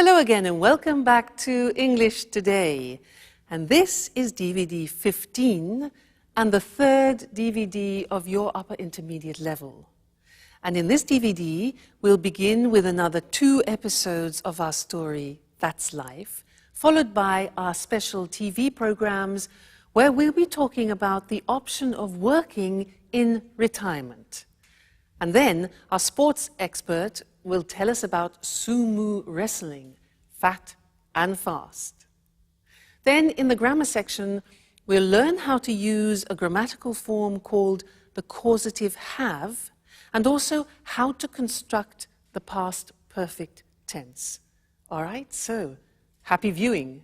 Hello again and welcome back to English Today. And this is DVD 15 and the third DVD of your upper intermediate level. And in this DVD, we'll begin with another 2 episodes of our story, That's Life, followed by our special TV programs where we'll be talking about the option of working in retirement. And then our sports expert will tell us about sumo wrestling, fat and fast. Then in the grammar section, we'll learn how to use a grammatical form called the causative have, and also how to construct the past perfect tense. All right, so happy viewing.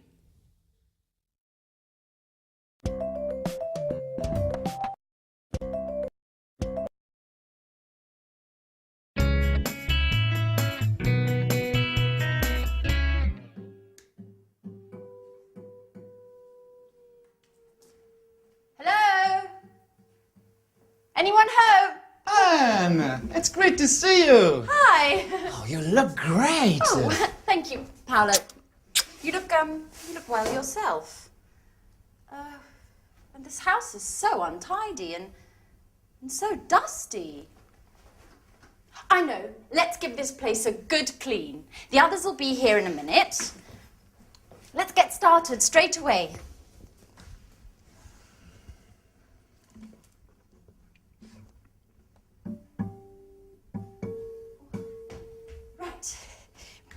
Hello? Anyone home? Anne, it's great to see you. Hi. Oh, you look great. Oh, thank you, Paolo. You look well yourself. And this house is so untidy and so dusty. I know. Let's give this place a good clean. The others will be here in a minute. Let's get started straight away.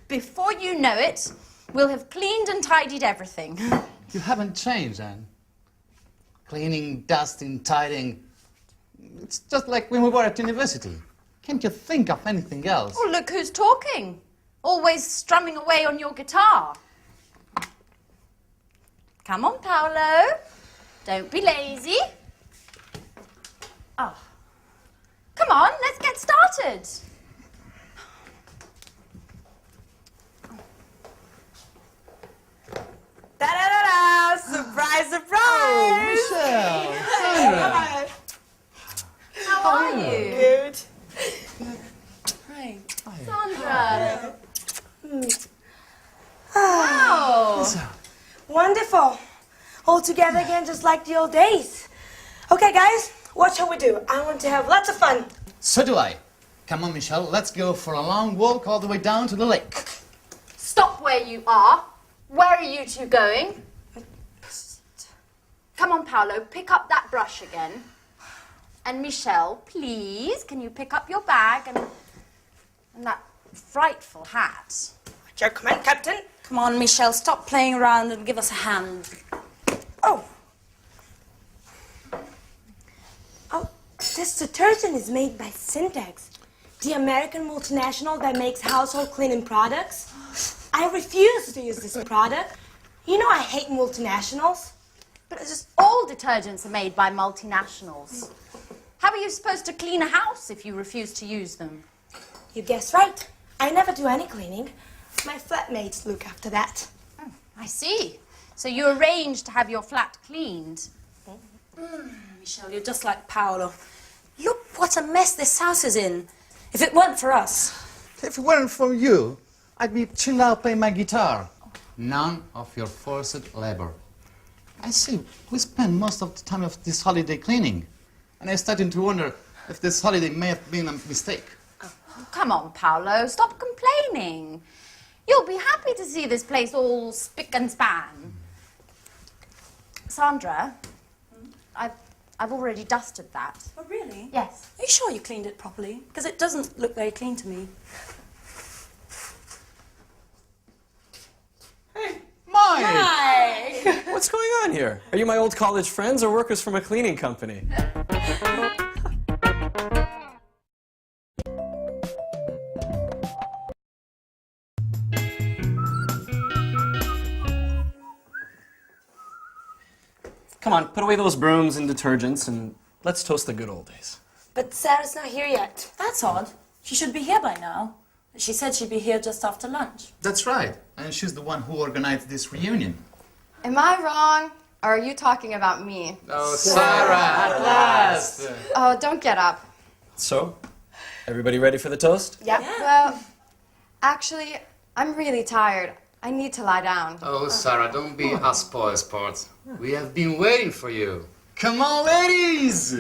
Before you know it, we'll have cleaned and tidied everything. You haven't changed, Anne. Cleaning, dusting, tidying. It's just like when we were at university. Can't you think of anything else? Oh, look who's talking. Always strumming away on your guitar. Come on, Paolo. Don't be lazy. Oh. Come on, let's get started. Da-da-da-da! Surprise, surprise! Oh, Michelle! Sandra! How are you? Good. Hi. Sandra. Wow. Wonderful. All together again, just like the old days. Okay, guys, what shall we do? I want to have lots of fun. So do I. Come on, Michelle, let's go for a long walk all the way down to the lake. Stop where you are. Where are you two going? Come on, Paolo, pick up that brush again. And Michelle, please, can you pick up your bag and that frightful hat? At your command, Captain. Come on, Michelle, stop playing around and give us a hand. Oh. Oh, this detergent is made by Syntax, the American multinational that makes household cleaning products. I refuse to use this product. You know I hate multinationals. But it's just all detergents are made by multinationals. How are you supposed to clean a house if you refuse to use them? You guessed right. I never do any cleaning. My flatmates look after that. Oh, I see. So you arranged to have your flat cleaned. Michelle, you're just like Paolo. Look what a mess this house is in. If it weren't for us. If it weren't for you, I'd be chilled out playing my guitar. None of your forced labor. I see, we spend most of the time of this holiday cleaning. And I'm starting to wonder if this holiday may have been a mistake. Oh, come on, Paolo, stop complaining. You'll be happy to see this place all spick and span. Sandra, I've already dusted that. Oh, really? Yes. Are you sure you cleaned it properly? Because it doesn't look very clean to me. Mike! Hi! What's going on here? Are you my old college friends or workers from a cleaning company? Come on, put away those brooms and detergents and let's toast the good old days. But Sarah's not here yet. That's odd. She should be here by now. She said she'd be here just after lunch. That's right. And she's the one who organized this reunion. Am I wrong? Or are you talking about me? Oh, Sarah, at last! Oh, don't get up. So, everybody ready for the toast? Yeah. Well, actually, I'm really tired. I need to lie down. Oh, Sarah, don't be a spoil sport. We have been waiting for you. Come on, ladies!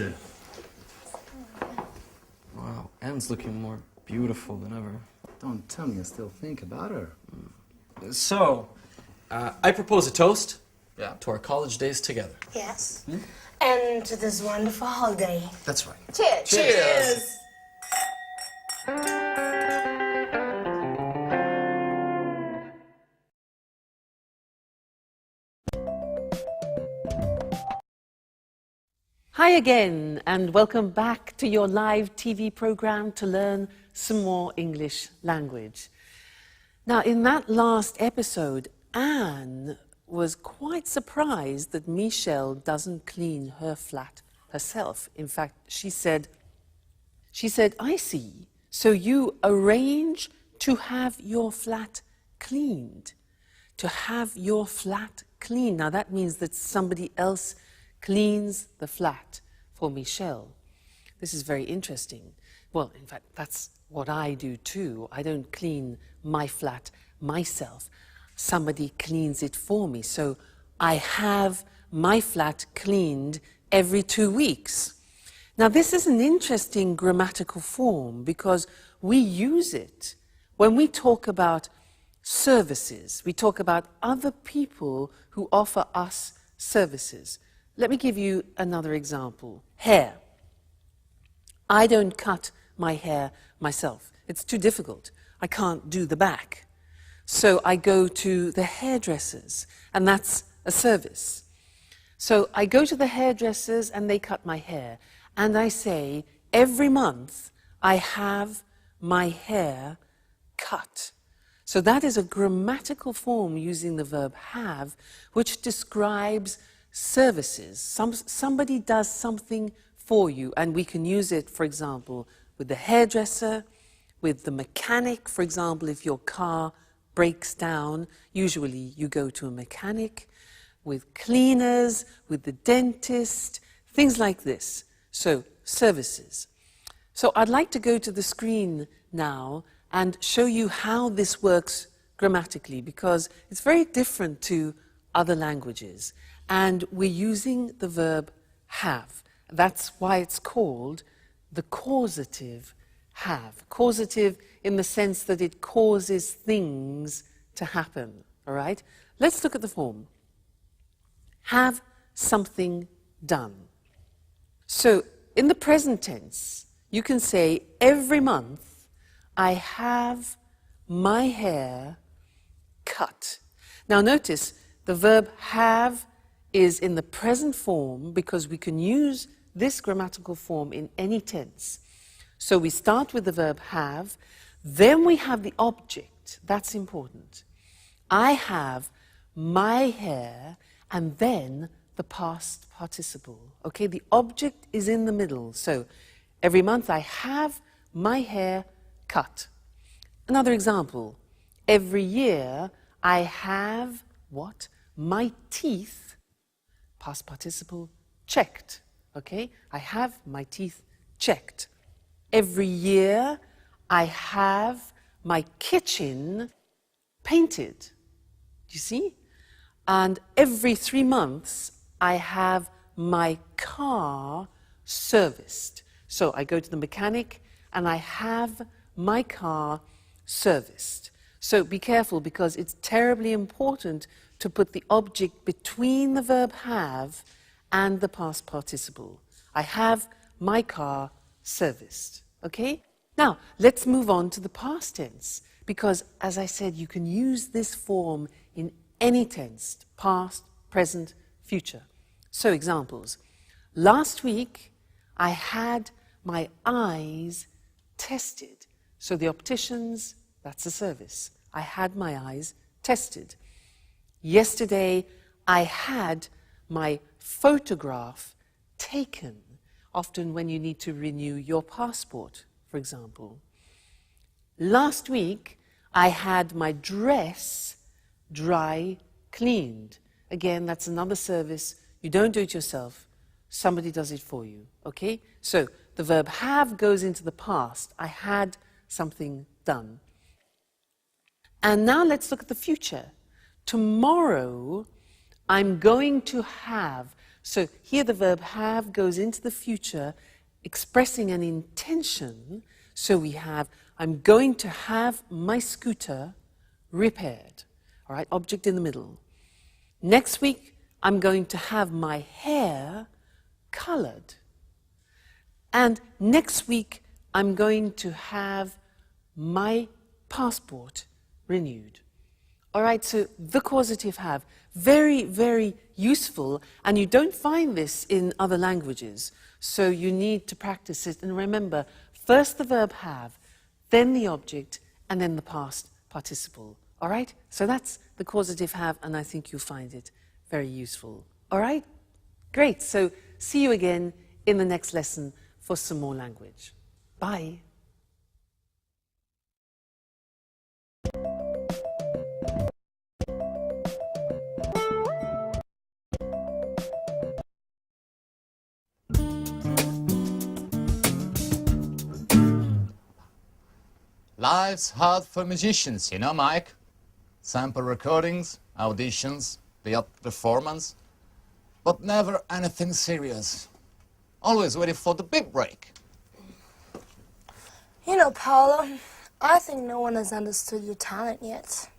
Wow, Anne's looking more beautiful than ever. Don't tell me you still think about her. So, I propose a toast Yeah. to our college days together. Yes. And to this wonderful holiday. That's right. Cheers. Cheers! Hi again, and welcome back to your live TV program to learn some more English language. Now, in that last episode, Anne was quite surprised that Michelle doesn't clean her flat herself. In fact, she said, I see, so you arrange to have your flat cleaned. To have your flat cleaned. Now, that means that somebody else cleans the flat for Michelle. This is very interesting. Well, in fact, that's what I do too. I don't clean my flat myself. Somebody cleans it for me. So I have my flat cleaned every 2 weeks. Now, this is an interesting grammatical form because we use it when we talk about services. We talk about other people who offer us services. Let me give you another example. Hair. I don't cut my hair myself. It's too difficult. I can't do the back. So I go to the hairdressers, and that's a service. So I go to the hairdressers and they cut my hair. And I say, every month I have my hair cut. So that is a grammatical form using the verb have, which describes services. Somebody does something for you, and we can use it, for example, with the hairdresser, with the mechanic. For example, if your car breaks down, usually you go to a mechanic, with cleaners, with the dentist, things like this. So, services. So I'd like to go to the screen now and show you how this works grammatically, because it's very different to other languages. And we're using the verb have. That's why it's called the causative have. Causative in the sense that it causes things to happen, all right? Let's look at the form. Have something done. So in the present tense, you can say, every month I have my hair cut. Now notice, the verb have is in the present form because we can use this grammatical form in any tense. So we start with the verb have, then we have the object. That's important. I have my hair, and then the past participle. Okay, the object is in the middle. So every month I have my hair cut. Another example. Every year I have what? My teeth, past participle, checked. Okay, I have my teeth checked. Every year I have my kitchen painted. Do you see? And every 3 months I have my car serviced. So I go to the mechanic and I have my car serviced. So be careful, because it's terribly important to put the object between the verb have and the past participle. I have my car serviced. Okay? Now, let's move on to the past tense, because, as I said, you can use this form in any tense, past, present, future. So, examples. Last week, I had my eyes tested. So the opticians, that's a service. I had my eyes tested. Yesterday, I had my photograph taken. Often when you need to renew your passport, for example. Last week, I had my dress dry cleaned. Again, that's another service. You don't do it yourself. Somebody does it for you, okay? So the verb have goes into the past. I had something done. And now let's look at the future. Tomorrow, I'm going to have. So here the verb have goes into the future, expressing an intention. So we have, I'm going to have my scooter repaired. All right, object in the middle. Next week, I'm going to have my hair colored. And next week, I'm going to have my passport renewed. All right, so the causative have, very, very useful, and you don't find this in other languages, so you need to practice it. And remember, first the verb have, then the object, and then the past participle. All right, so that's the causative have, and I think you'll find it very useful. All right, great. So see you again in the next lesson for some more language. Bye. Life's hard for musicians, you know, Mike. Sample recordings, auditions, the odd performance, but never anything serious. Always waiting for the big break. You know, Paolo, I think no one has understood your talent yet.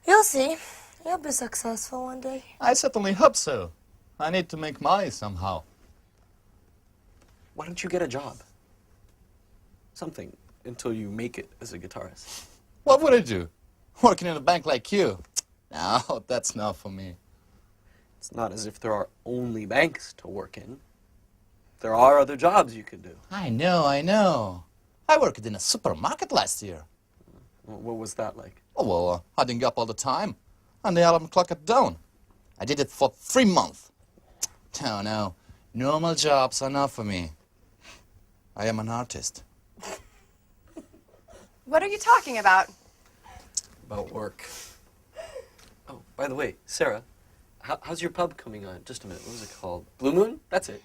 You'll see. You'll be successful one day. I certainly hope so. I need to make money somehow. Why don't you get a job? Something, until you make it as a guitarist. What would I do? Working in a bank like you? No, that's not for me. It's not as if there are only banks to work in. There are other jobs you could do. I know, I know. I worked in a supermarket last year. What was that like? Oh, well, adding up all the time. And the alarm clock at dawn. I did it for 3 months. Oh, no. Normal jobs are not for me. I am an artist. What are you talking about? About work. Oh, by the way, Sarah, how's your pub coming on? Just a minute, what was it called? Blue Moon? That's it.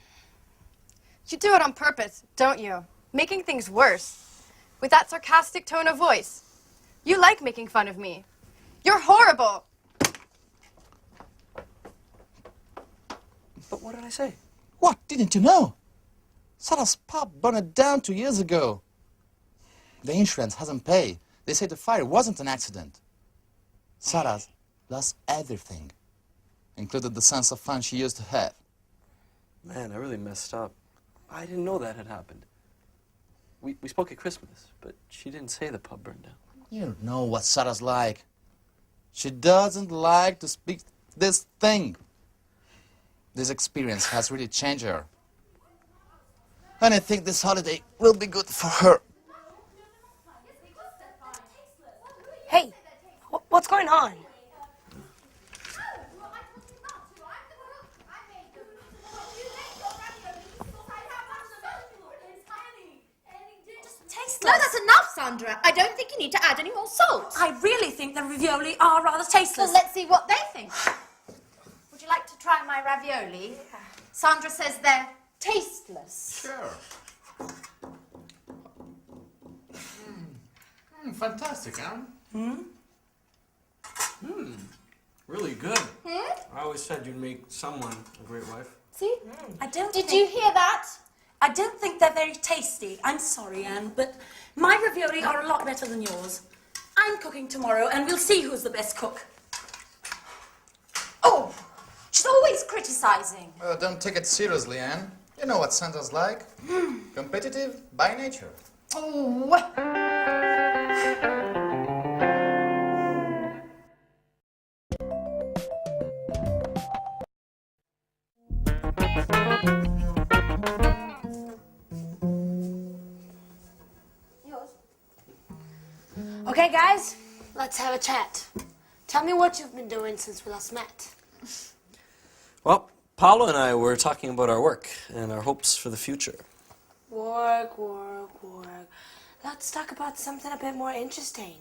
You do it on purpose, don't you? Making things worse. With that sarcastic tone of voice. You like making fun of me. You're horrible. But what did I say? What? Didn't you know? Sarah's pub burned down 2 years ago. The insurance hasn't paid. They say the fire wasn't an accident. Sarah's lost everything, including the sense of fun she used to have. Man, I really messed up. I didn't know that had happened. We spoke at Christmas, but she didn't say the pub burned down. You know what Sarah's like. She doesn't like to speak this thing. This experience has really changed her. And I think this holiday will be good for her. Hey, what's going on? No, that's enough, Sandra. I don't think you need to add any more salt. I really think the ravioli are rather tasteless. Well, let's see what they think. Would you like to try my ravioli? Sandra says they're tasteless. Sure. Fantastic, huh? Really good. I always said you'd make someone a great wife. See? I don't Did think, you hear that? I don't think they're very tasty. I'm sorry, Anne, but my ravioli are a lot better than yours. I'm cooking tomorrow, and we'll see who's the best cook. Oh, she's always criticizing. Well, don't take it seriously, Anne. You know what Santa's like. Competitive by nature. Okay, guys, let's have a chat. Tell me what you've been doing since we last met. Well, Paolo and I were talking about our work and our hopes for the future. Work. Let's talk about something a bit more interesting.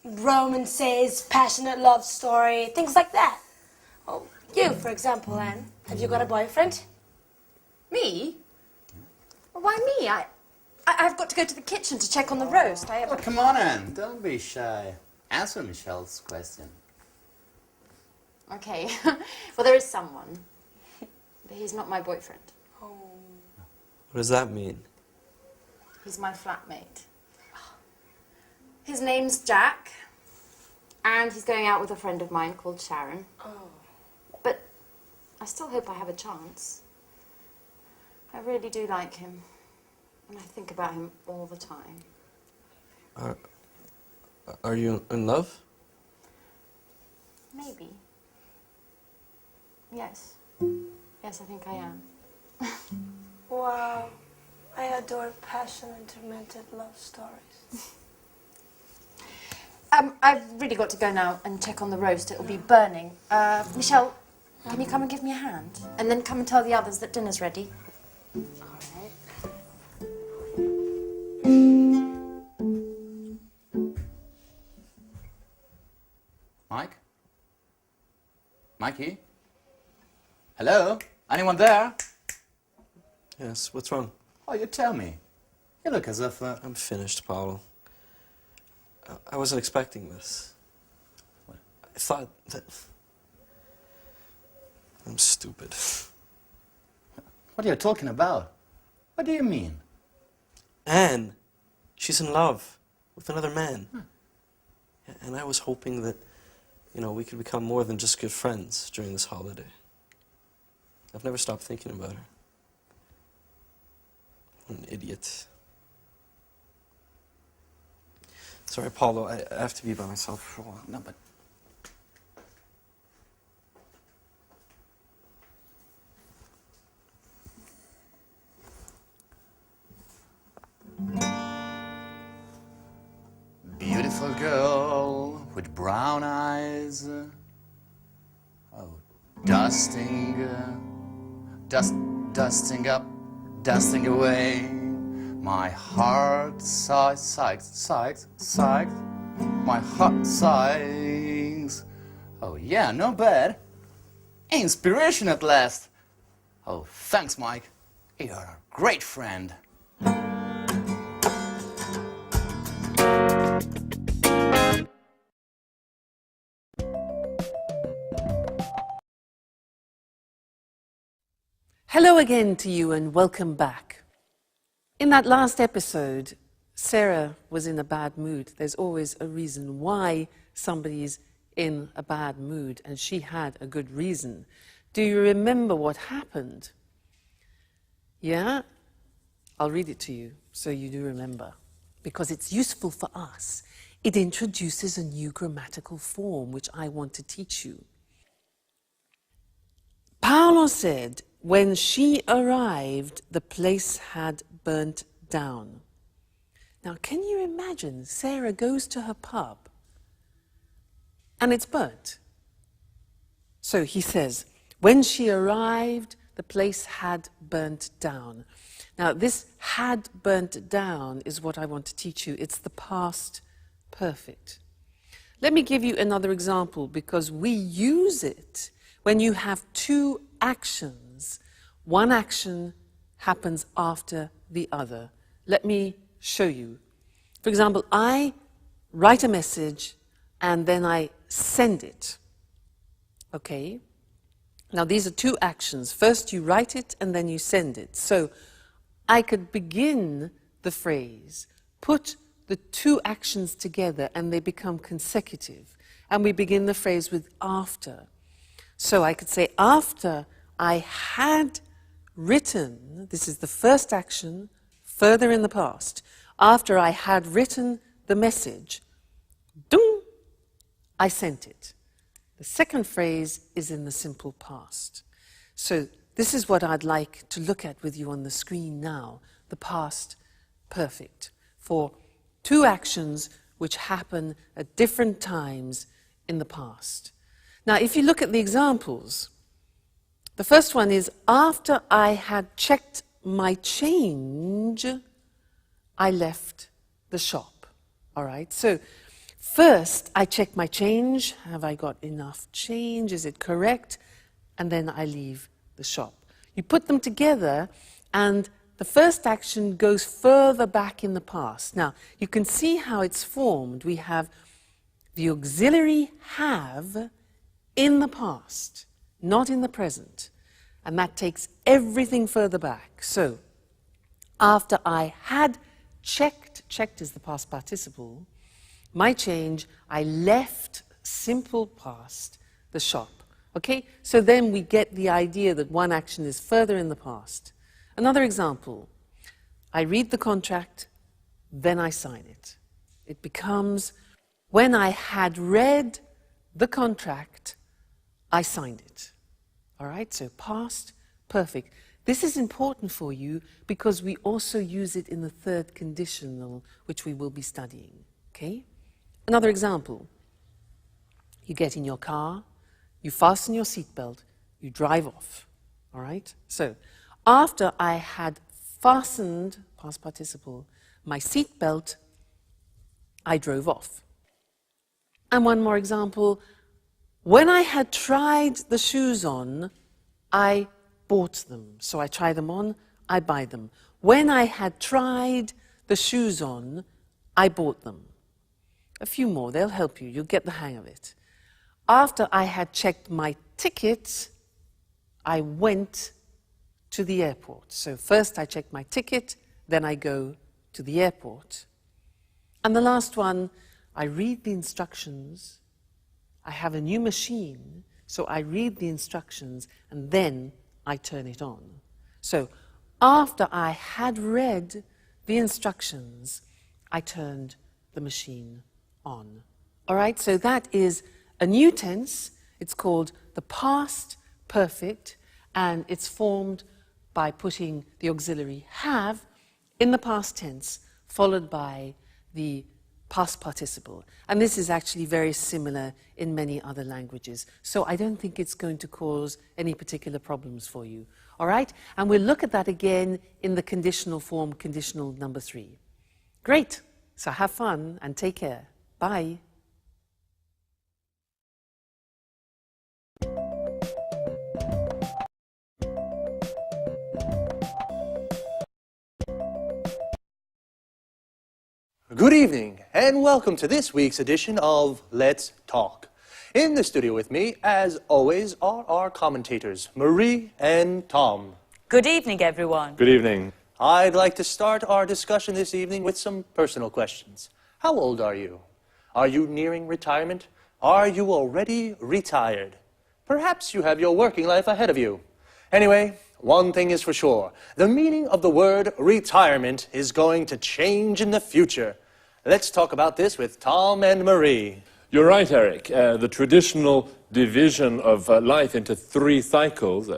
Romances, passionate love story, things like that. Oh, you, for example, Anne. Have you got a boyfriend? Me? Well, why me? I've got to go to the kitchen to check on the roast. Oh, come on, Anne. Don't be shy. Answer Michelle's question. Okay. Well, there is someone. But he's not my boyfriend. What does that mean? He's my flatmate. His name's Jack. And he's going out with a friend of mine called Sharon. But I still hope I have a chance. I really do like him. And I think about him all the time. Are you in love? Maybe. Yes. Yes, I think I am. Wow. I adore passion and tormented love stories. I've really got to go now and check on the roast. It'll be burning. Michelle, can you come and give me a hand? And then come and tell the others that dinner's ready. Mike? Mikey? Hello? Anyone there? Yes, what's wrong? Oh, you tell me. You look as if... I'm finished, Paolo. I wasn't expecting this. I thought that... I'm stupid. What are you talking about? What do you mean? Anne, she's in love with another man. And I was hoping that, you know, we could become more than just good friends during this holiday. I've never stopped thinking about her. What an idiot. Sorry, Paulo, I have to be by myself for a while. No, but... Beautiful girl with brown eyes. Oh, dusting up, dusting away. My heart sighs. My heart sighs. Oh yeah, not bad. Inspiration at last. Oh, thanks, Mike. You're a great friend. Hello again to you and welcome back. In that last episode, Sarah was in a bad mood. There's always a reason why somebody's in a bad mood, and she had a good reason. Do you remember what happened? Yeah? I'll read it to you so you do remember, because it's useful for us. It introduces a new grammatical form which I want to teach you. Paolo said, when she arrived, the place had burnt down. Now, can you imagine Sarah goes to her pub and it's burnt? So he says, when she arrived, the place had burnt down. Now, this had burnt down is what I want to teach you. It's the past perfect. Let me give you another example because we use it when you have two actions. One action happens after the other. Let me show you. For example, I write a message and then I send it. Okay? Now these are two actions. First you write it and then you send it. So I could begin the phrase, put the two actions together and they become consecutive. And we begin the phrase with after. So I could say, after I had written, this is the first action, further in the past. After I had written the message, dung, I sent it. The second phrase is in the simple past. So this is what I'd like to look at with you on the screen now, the past perfect, for two actions which happen at different times in the past. Now, if you look at the examples, the first one is, after I had checked my change, I left the shop. All right, so first I check my change. Have I got enough change? Is it correct? And then I leave the shop. You put them together and the first action goes further back in the past. Now, you can see how it's formed. We have the auxiliary have in the past, not in the present. And that takes everything further back. So, after I had checked is the past participle, my change, I left simple past the shop. Okay? So then we get the idea that one action is further in the past. Another example, I read the contract, then I sign it. It becomes, when I had read the contract, I signed it. All right? So past, perfect. This is important for you because we also use it in the third conditional, which we will be studying. Okay? Another example. You get in your car, you fasten your seatbelt, you drive off. All right? So, after I had fastened, past participle, my seatbelt, I drove off. And one more example. When I had tried the shoes on, I bought them. So I try them on, I buy them. When I had tried the shoes on, I bought them. A few more, they'll help you. You'll get the hang of it. After I had checked my ticket, I went to the airport. So first I check my ticket, then I go to the airport. And the last one, I read the instructions. I have a new machine, so I read the instructions, and then I turn it on. So after I had read the instructions, I turned the machine on. All right, so that is a new tense. It's called the past perfect, and it's formed by putting the auxiliary have in the past tense, followed by the past participle. And this is actually very similar in many other languages. So I don't think it's going to cause any particular problems for you. All right? And we'll look at that again in the conditional form, conditional number 3. Great. So have fun and take care. Bye. Good evening, and welcome to this week's edition of Let's Talk. In the studio with me, as always, are our commentators, Marie and Tom. Good evening, everyone. Good evening. I'd like to start our discussion this evening with some personal questions. How old are you? Are you nearing retirement? Are you already retired? Perhaps you have your working life ahead of you. Anyway, one thing is for sure. The meaning of the word retirement is going to change in the future. Let's talk about this with Tom and Marie. You're right, Eric. The traditional division of life into 3 cycles,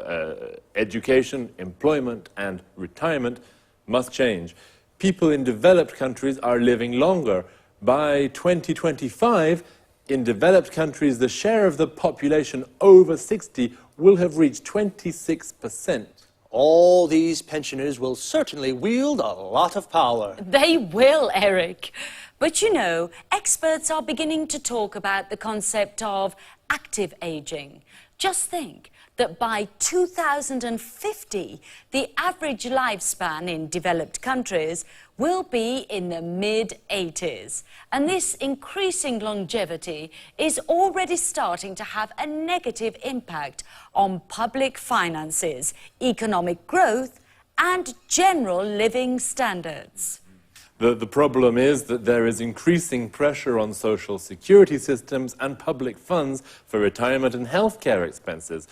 education, employment, and retirement, must change. People in developed countries are living longer. By 2025, in developed countries, the share of the population over 60 will have reached 26%. All these pensioners will certainly wield a lot of power. They will, Eric. But you know, experts are beginning to talk about the concept of active aging. Just think that by 2050, the average lifespan in developed countries will be in the mid-80s. And this increasing longevity is already starting to have a negative impact on public finances, economic growth, and general living standards. The problem is that there is increasing pressure on social security systems and public funds for retirement and healthcare expenses.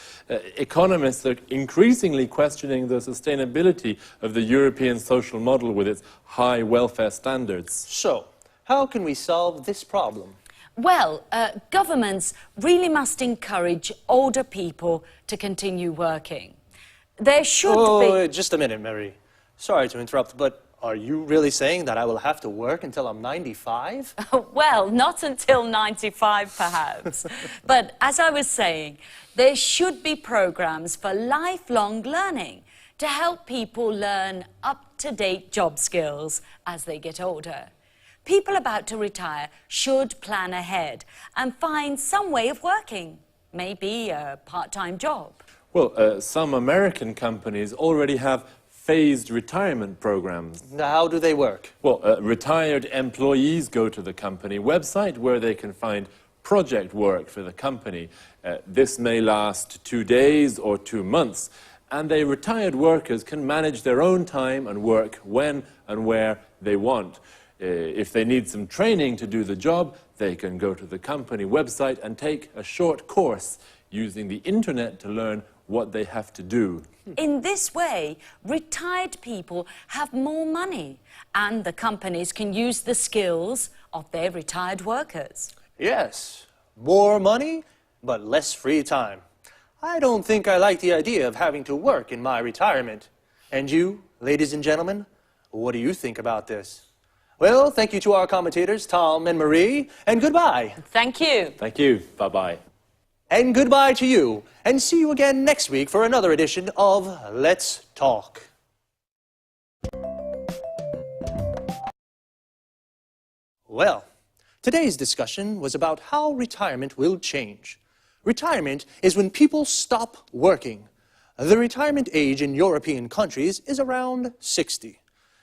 Economists are increasingly questioning the sustainability of the European social model with its high welfare standards. So, how can we solve this problem? Well, governments really must encourage older people to continue working. There should be... Just a minute, Mary. Sorry to interrupt, but are you really saying that I will have to work until I'm 95? Well, not until 95, perhaps. But as I was saying, there should be programs for lifelong learning to help people learn up-to-date job skills as they get older. People about to retire should plan ahead and find some way of working, maybe a part-time job. Well, some American companies already have phased retirement programs. How do they work? Well, retired employees go to the company website where they can find project work for the company. This may last 2 days or 2 months, and the retired workers can manage their own time and work when and where they want. If they need some training to do the job, they can go to the company website and take a short course using the internet to learn what they have to do. In this way, retired people have more money, and the companies can use the skills of their retired workers. Yes, more money, but less free time. I don't think I like the idea of having to work in my retirement. And you, ladies and gentlemen, what do you think about this? Well, thank you to our commentators, Tom and Marie, and goodbye. Thank you. Thank you. Bye-bye. And goodbye to you, and see you again next week for another edition of Let's Talk. Well, today's discussion was about how retirement will change. Retirement is when people stop working. The retirement age in European countries is around 60.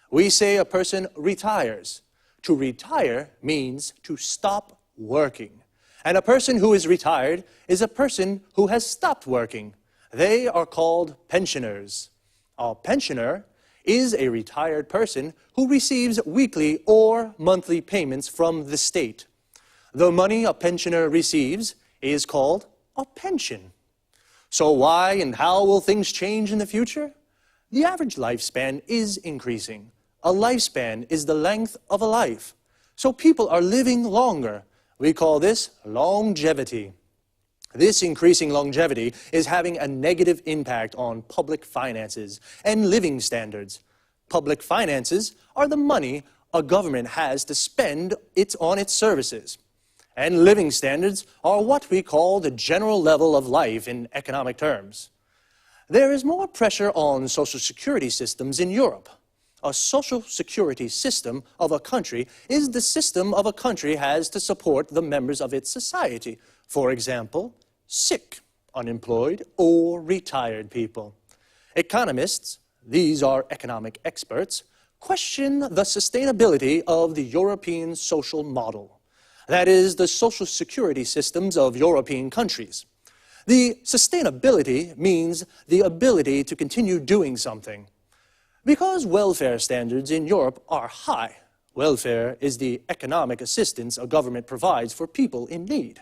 We say a person retires. To retire means to stop working. And a person who is retired is a person who has stopped working. They are called pensioners. A pensioner is a retired person who receives weekly or monthly payments from the state. The money a pensioner receives is called a pension. So why and how will things change in the future? The average lifespan is increasing. A lifespan is the length of a life. So people are living longer. We call this longevity. This increasing longevity is having a negative impact on public finances and living standards. Public finances are the money a government has to spend on its services. And living standards are what we call the general level of life in economic terms. There is more pressure on social security systems in Europe. A social security system of a country is the system of a country has to support the members of its society. For example, sick, unemployed, or retired people. Economists, these are economic experts, question the sustainability of the European social model. That is, the social security systems of European countries. The sustainability means the ability to continue doing something. Because welfare standards in Europe are high, welfare is the economic assistance a government provides for people in need.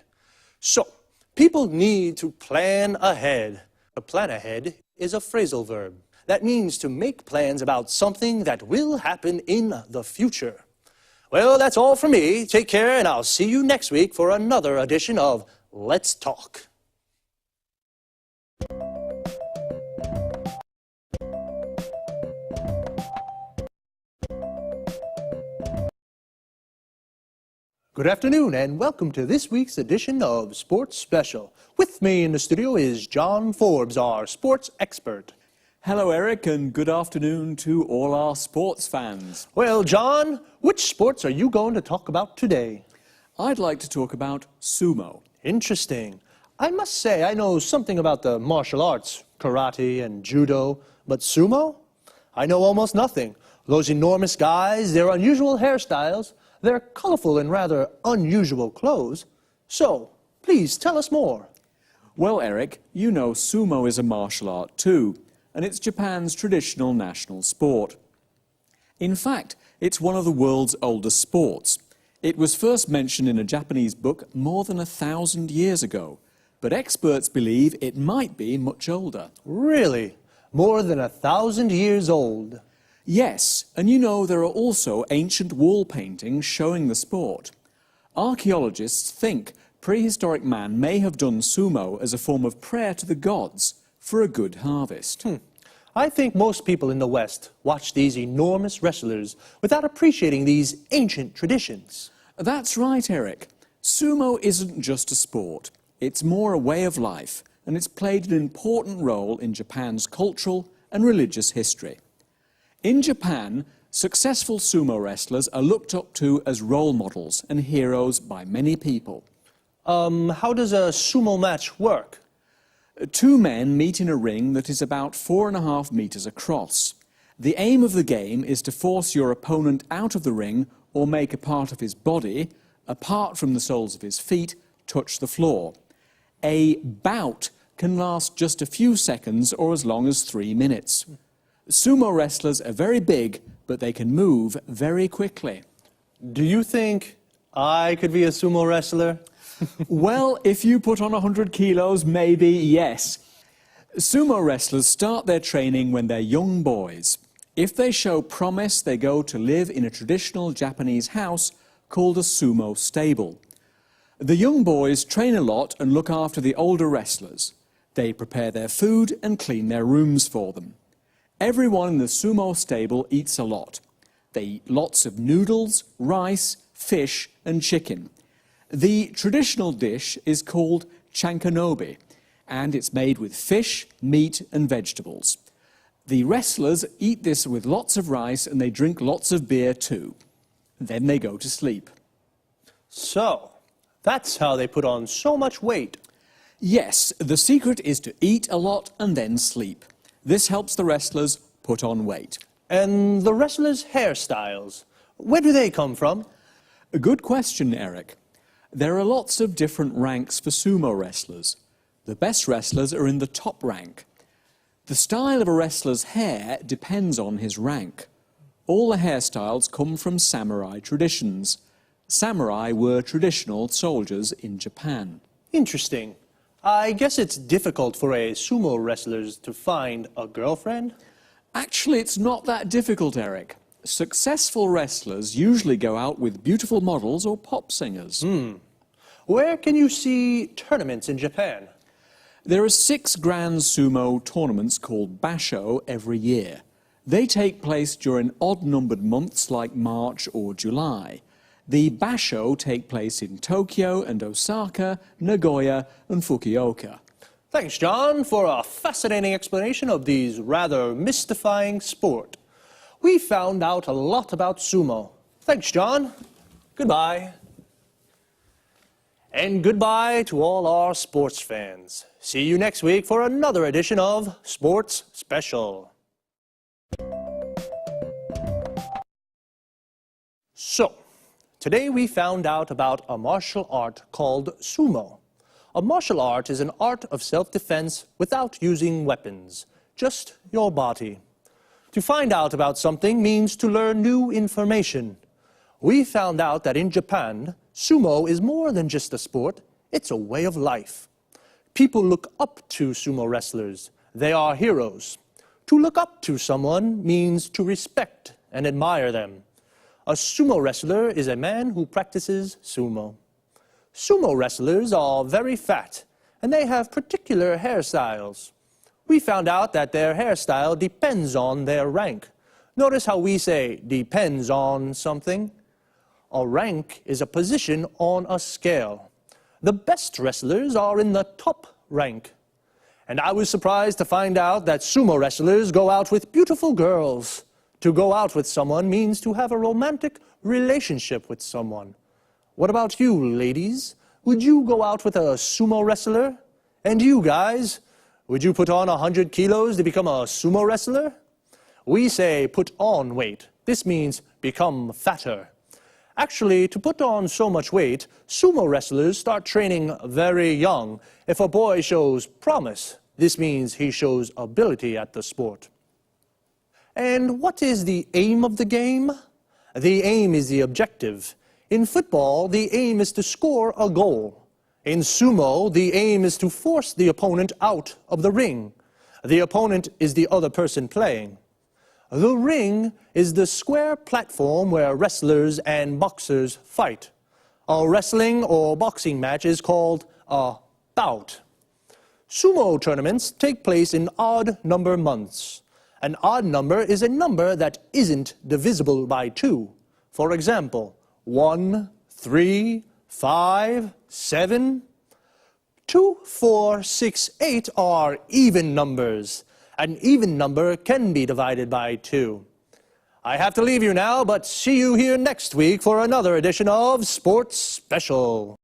So, people need to plan ahead. To plan ahead is a phrasal verb. That means to make plans about something that will happen in the future. Well, that's all from me. Take care, and I'll see you next week for another edition of Let's Talk. Good afternoon, and welcome to this week's edition of Sports Special. With me in the studio is John Forbes, our sports expert. Hello, Eric, and good afternoon to all our sports fans. Well, John, which sports are you going to talk about today? I'd like to talk about sumo. Interesting. I must say I know something about the martial arts, karate and judo, but sumo? I know almost nothing. Those enormous guys, their unusual hairstyles, their colorful and rather unusual clothes. So, please tell us more. Well, Eric, you know sumo is a martial art too, and it's Japan's traditional national sport. In fact, it's one of the world's oldest sports. It was first mentioned in a Japanese book more than 1,000 years ago, but experts believe it might be much older. Really? More than 1,000 years old? Yes, and you know there are also ancient wall paintings showing the sport. Archaeologists think prehistoric man may have done sumo as a form of prayer to the gods for a good harvest. I think most people in the West watch these enormous wrestlers without appreciating these ancient traditions. That's right, Eric. Sumo isn't just a sport. It's more a way of life, and it's played an important role in Japan's cultural and religious history. In Japan, successful sumo wrestlers are looked up to as role models and heroes by many people. How does a sumo match work? Two men meet in a ring that is about 4.5 meters across. The aim of the game is to force your opponent out of the ring or make a part of his body, apart from the soles of his feet, touch the floor. A bout can last just a few seconds or as long as 3 minutes. Sumo wrestlers are very big, but they can move very quickly. Do you think I could be a sumo wrestler? Well, if you put on 100 kilos, maybe yes. Sumo wrestlers start their training when they're young boys. If they show promise, they go to live in a traditional Japanese house called a sumo stable. The young boys train a lot and look after the older wrestlers. They prepare their food and clean their rooms for them. Everyone in the sumo stable eats a lot. They eat lots of noodles, rice, fish and chicken. The traditional dish is called chankanobe, and it's made with fish, meat and vegetables. The wrestlers eat this with lots of rice and they drink lots of beer too. Then they go to sleep. So, that's how they put on so much weight. Yes, the secret is to eat a lot and then sleep. This helps the wrestlers put on weight. And the wrestlers' hairstyles, where do they come from? A good question, Eric. There are lots of different ranks for sumo wrestlers. The best wrestlers are in the top rank. The style of a wrestler's hair depends on his rank. All the hairstyles come from samurai traditions. Samurai were traditional soldiers in Japan. Interesting. I guess it's difficult for a sumo wrestler to find a girlfriend? Actually, it's not that difficult, Eric. Successful wrestlers usually go out with beautiful models or pop singers. Where can you see tournaments in Japan? There are 6 grand sumo tournaments called basho every year. They take place during odd-numbered months like March or July. The basho take place in Tokyo and Osaka, Nagoya and Fukuoka. Thanks, John, for a fascinating explanation of these rather mystifying sport. We found out a lot about sumo. Thanks, John. Goodbye. And goodbye to all our sports fans. See you next week for another edition of Sports Special. So, today we found out about a martial art called sumo. A martial art is an art of self-defense without using weapons, just your body. To find out about something means to learn new information. We found out that in Japan, sumo is more than just a sport, it's a way of life. People look up to sumo wrestlers. They are heroes. To look up to someone means to respect and admire them. A sumo wrestler is a man who practices sumo. Sumo wrestlers are very fat, and they have particular hairstyles. We found out that their hairstyle depends on their rank. Notice how we say depends on something. A rank is a position on a scale. The best wrestlers are in the top rank. And I was surprised to find out that sumo wrestlers go out with beautiful girls. To go out with someone means to have a romantic relationship with someone. What about you, ladies? Would you go out with a sumo wrestler? And you guys? Would you put on 100 kilos to become a sumo wrestler? We say put on weight. This means become fatter. Actually, to put on so much weight, sumo wrestlers start training very young. If a boy shows promise, this means he shows ability at the sport. And what is the aim of the game? The aim is the objective. In football, the aim is to score a goal. In sumo, the aim is to force the opponent out of the ring. The opponent is the other person playing. The ring is the square platform where wrestlers and boxers fight. A wrestling or boxing match is called a bout. Sumo tournaments take place in odd number months. An odd number is a number that isn't divisible by 2. For example, 1, 3, 5, 7. 2, 4, 6, 8 are even numbers. An even number can be divided by 2. I have to leave you now, but see you here next week for another edition of Sports Special.